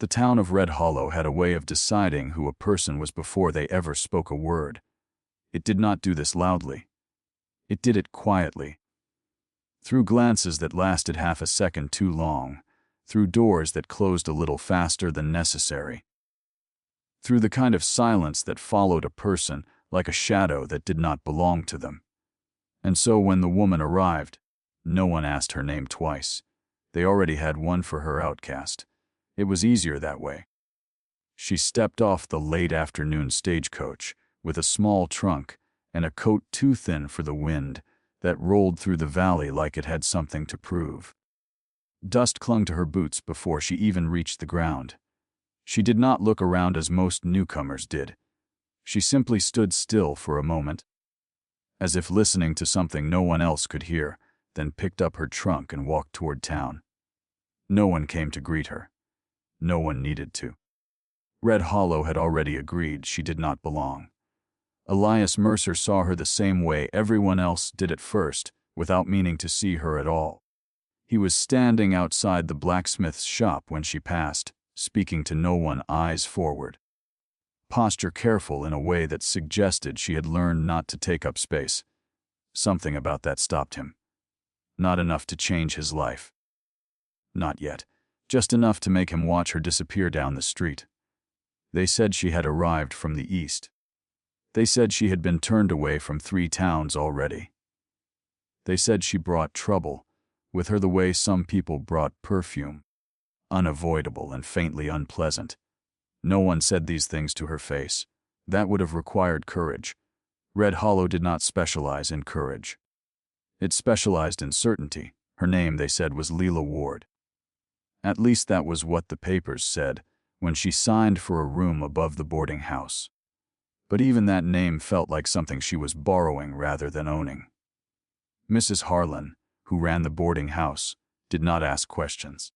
The town of Red Hollow had a way of deciding who a person was before they ever spoke a word. It did not do this loudly. It did it quietly. Through glances that lasted half a second too long, through doors that closed a little faster than necessary. Through the kind of silence that followed a person like a shadow that did not belong to them. And so when the woman arrived, no one asked her name twice. They already had one for her, Outcast. It was easier that way. She stepped off the late afternoon stagecoach with a small trunk and a coat too thin for the wind that rolled through the valley like it had something to prove. Dust clung to her boots before she even reached the ground. She did not look around as most newcomers did. She simply stood still for a moment, as if listening to something no one else could hear, then picked up her trunk and walked toward town. No one came to greet her. No one needed to. Red Hollow had already agreed she did not belong. Elias Mercer saw her the same way everyone else did at first, without meaning to see her at all. He was standing outside the blacksmith's shop when she passed, speaking to no one, eyes forward. Posture careful in a way that suggested she had learned not to take up space. Something about that stopped him. Not enough to change his life. Not yet. Just enough to make him watch her disappear down the street. They said she had arrived from the east. They said she had been turned away from 3 towns already. They said she brought trouble, with her the way some people brought perfume. Unavoidable and faintly unpleasant. No one said these things to her face. That would have required courage. Red Hollow did not specialize in courage. It specialized in certainty. Her name, they said, was Leela Ward. At least that was what the papers said when she signed for a room above the boarding house. But even that name felt like something she was borrowing rather than owning. Mrs. Harlan, who ran the boarding house, did not ask questions.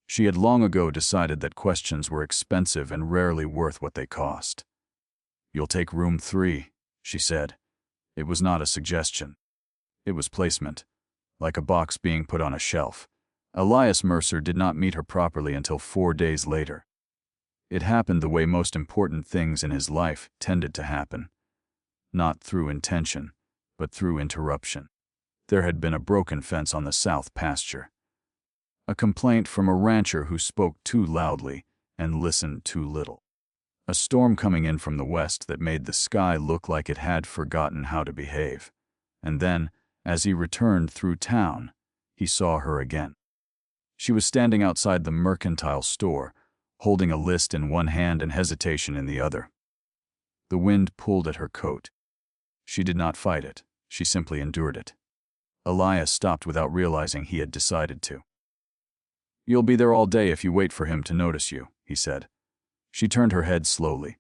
She had long ago decided that questions were expensive and rarely worth what they cost. "You'll take room 3, she said. It was not a suggestion. It was placement, like a box being put on a shelf. Elias Mercer did not meet her properly until 4 days later. It happened the way most important things in his life tended to happen. Not through intention, but through interruption. There had been a broken fence on the south pasture. A complaint from a rancher who spoke too loudly and listened too little. A storm coming in from the west that made the sky look like it had forgotten how to behave. And then, as he returned through town, he saw her again. She was standing outside the mercantile store, holding a list in one hand and hesitation in the other. The wind pulled at her coat. She did not fight it, she simply endured it. Elias stopped without realizing he had decided to. "You'll be there all day if you wait for him to notice you," he said. She turned her head slowly,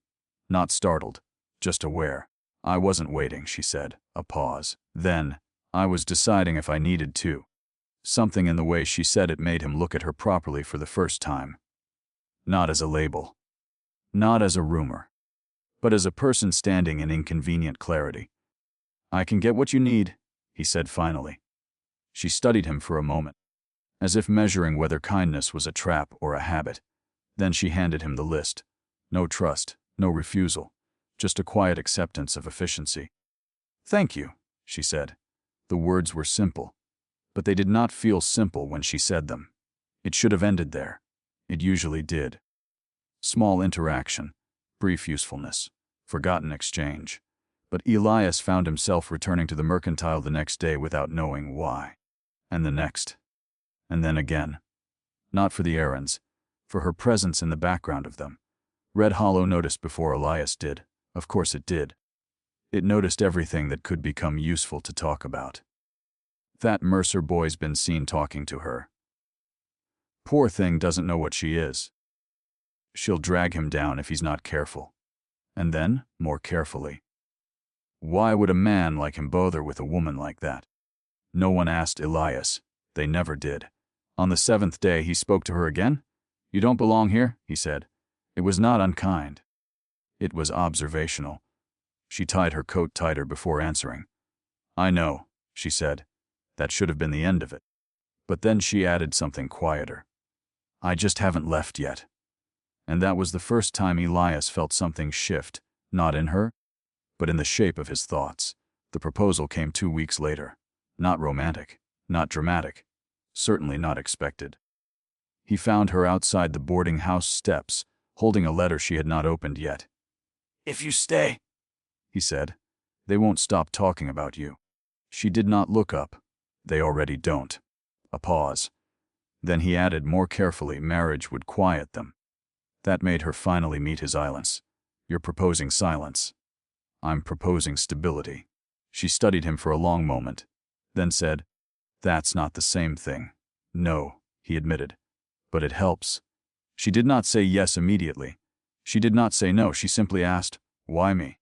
not startled, just aware. "I wasn't waiting," she said, a pause. Then, "I was deciding if I needed to." Something in the way she said it made him look at her properly for the first time. Not as a label. Not as a rumor. But as a person standing in inconvenient clarity. "I can get what you need," he said finally. She studied him for a moment, as if measuring whether kindness was a trap or a habit. Then she handed him the list. No trust, no refusal, just a quiet acceptance of efficiency. "Thank you," she said. The words were simple, but they did not feel simple when she said them. It should have ended there. It usually did. Small interaction, brief usefulness, forgotten exchange. But Elias found himself returning to the mercantile the next day without knowing why. And the next. And then again. Not for the errands, for her presence in the background of them. Red Hollow noticed before Elias did. Of course it did. It noticed everything that could become useful to talk about. That Mercer boy's been seen talking to her. Poor thing doesn't know what she is. She'll drag him down if he's not careful. And then, more carefully. Why would a man like him bother with a woman like that? No one asked Elias. They never did. On the 7th day he spoke to her again. "You don't belong here," he said. It was not unkind. It was observational. She tied her coat tighter before answering. "I know," she said. That should have been the end of it. But then she added something quieter. "I just haven't left yet." And that was the first time Elias felt something shift, not in her, but in the shape of his thoughts. The proposal came 2 weeks later. Not romantic, not dramatic, certainly not expected. He found her outside the boarding house steps, holding a letter she had not opened yet. "If you stay," he said, "they won't stop talking about you." She did not look up. "They already don't." A pause. Then he added more carefully, "Marriage would quiet them." That made her finally meet his silence. "You're proposing silence." "I'm proposing stability." She studied him for a long moment, then said, "That's not the same thing." "No," he admitted, "but it helps." She did not say yes immediately. She did not say no. She simply asked, "Why me?"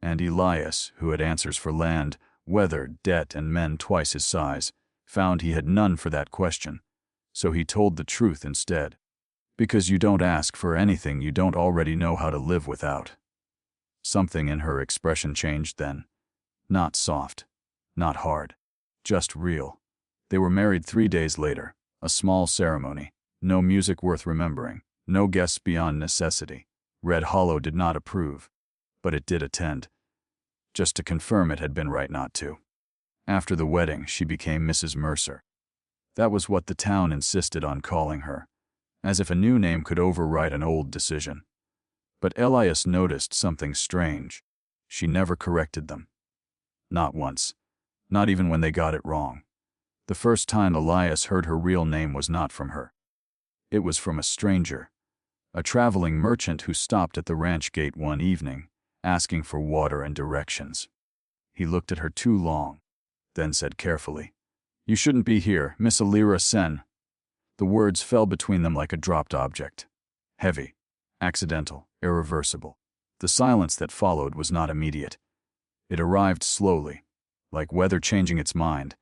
And Elias, who had answers for land, weather, debt, and men twice his size, found he had none for that question. So he told the truth instead. "Because you don't ask for anything you don't already know how to live without." Something in her expression changed then. Not soft, not hard, just real. They were married 3 days later, a small ceremony, no music worth remembering, no guests beyond necessity. Red Hollow did not approve, but it did attend, just to confirm it had been right not to. After the wedding, she became Mrs. Mercer. That was what the town insisted on calling her, as if a new name could override an old decision. But Elias noticed something strange. She never corrected them. Not once. Not even when they got it wrong. The first time Elias heard her real name was not from her. It was from a stranger, a traveling merchant who stopped at the ranch gate one evening, asking for water and directions. He looked at her too long, then said carefully, "You shouldn't be here, Miss Alira Sen." The words fell between them like a dropped object. Heavy, accidental, irreversible. The silence that followed was not immediate. It arrived slowly, like weather changing its mind.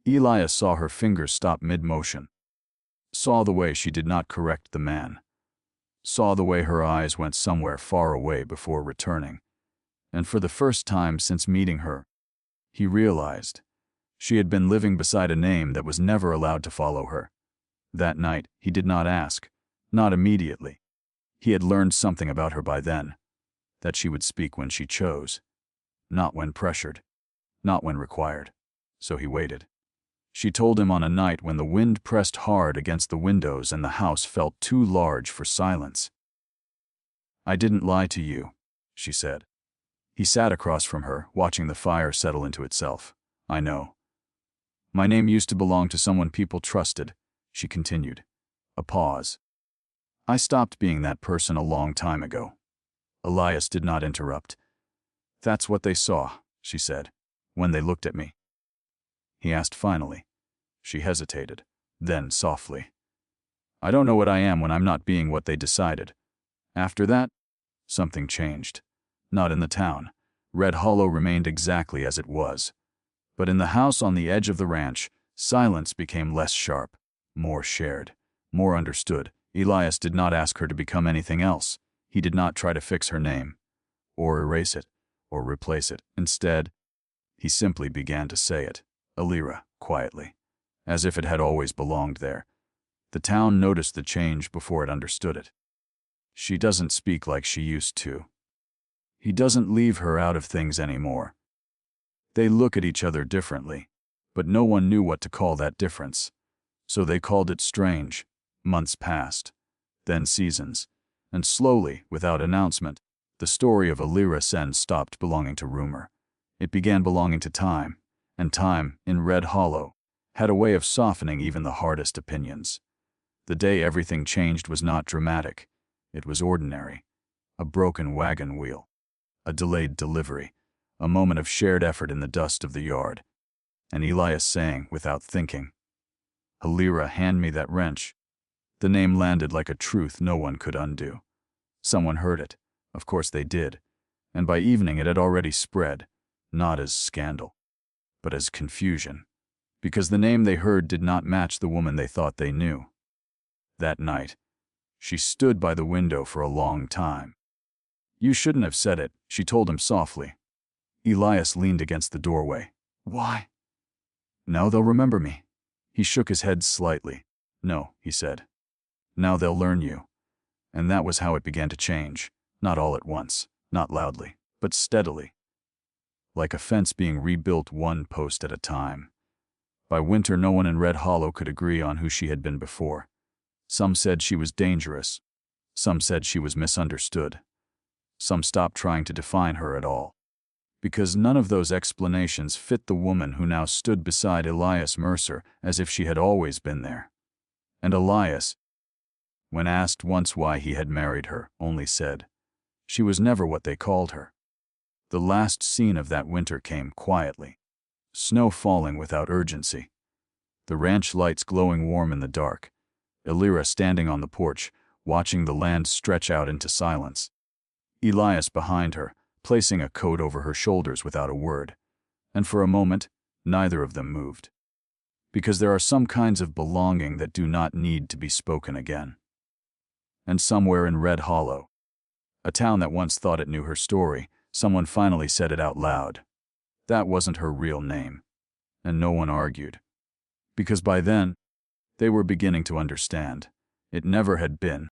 Elias saw her fingers stop mid-motion. Saw the way she did not correct the man. Saw the way her eyes went somewhere far away before returning. And for the first time since meeting her, he realized she had been living beside a name that was never allowed to follow her. That night, he did not ask, not immediately. He had learned something about her by then, that she would speak when she chose, not when pressured, not when required. So he waited. She told him on a night when the wind pressed hard against the windows and the house felt too large for silence. "I didn't lie to you," she said. He sat across from her, watching the fire settle into itself. "I know. My name used to belong to someone people trusted," she continued. A pause. "I stopped being that person a long time ago." Elias did not interrupt. "That's what they saw," she said, "when they looked at me." He asked finally. She hesitated, then softly, "I don't know what I am when I'm not being what they decided." After that, something changed. Not in the town. Red Hollow remained exactly as it was. But in the house on the edge of the ranch, silence became less sharp, more shared, more understood. Elias did not ask her to become anything else. He did not try to fix her name, or erase it, or replace it. Instead, he simply began to say it, Alira, quietly, as if it had always belonged there. The town noticed the change before it understood it. She doesn't speak like she used to. He doesn't leave her out of things anymore. They look at each other differently, but no one knew what to call that difference. So they called it strange. Months passed, then seasons, and slowly, without announcement, the story of Alira Sen stopped belonging to rumor. It began belonging to time, and time, in Red Hollow, had a way of softening even the hardest opinions. The day everything changed was not dramatic. It was ordinary. A broken wagon wheel. A delayed delivery. A moment of shared effort in the dust of the yard. And Elias saying, without thinking, "Alira, hand me that wrench." The name landed like a truth no one could undo. Someone heard it. Of course they did. And by evening it had already spread, not as scandal, but as confusion. Because the name they heard did not match the woman they thought they knew. That night, she stood by the window for a long time. "You shouldn't have said it," she told him softly. Elias leaned against the doorway. "Why?" "Now they'll remember me." He shook his head slightly. "No," he said. "Now they'll learn you. And that was how it began to change, not all at once, not loudly, but steadily. Like a fence being rebuilt one post at a time. By winter, no one in Red Hollow could agree on who she had been before. Some said she was dangerous. Some said she was misunderstood. Some stopped trying to define her at all. Because none of those explanations fit the woman who now stood beside Elias Mercer as if she had always been there. And Elias, when asked once why he had married her, only said, she was never what they called her. The last scene of that winter came quietly. Snow falling without urgency. The ranch lights glowing warm in the dark. Elira standing on the porch, watching the land stretch out into silence. Elias behind her, placing a coat over her shoulders without a word. And for a moment, neither of them moved. Because there are some kinds of belonging that do not need to be spoken again. And somewhere in Red Hollow, a town that once thought it knew her story, someone finally said it out loud. That wasn't her real name. And no one argued. Because by then, they were beginning to understand. It never had been.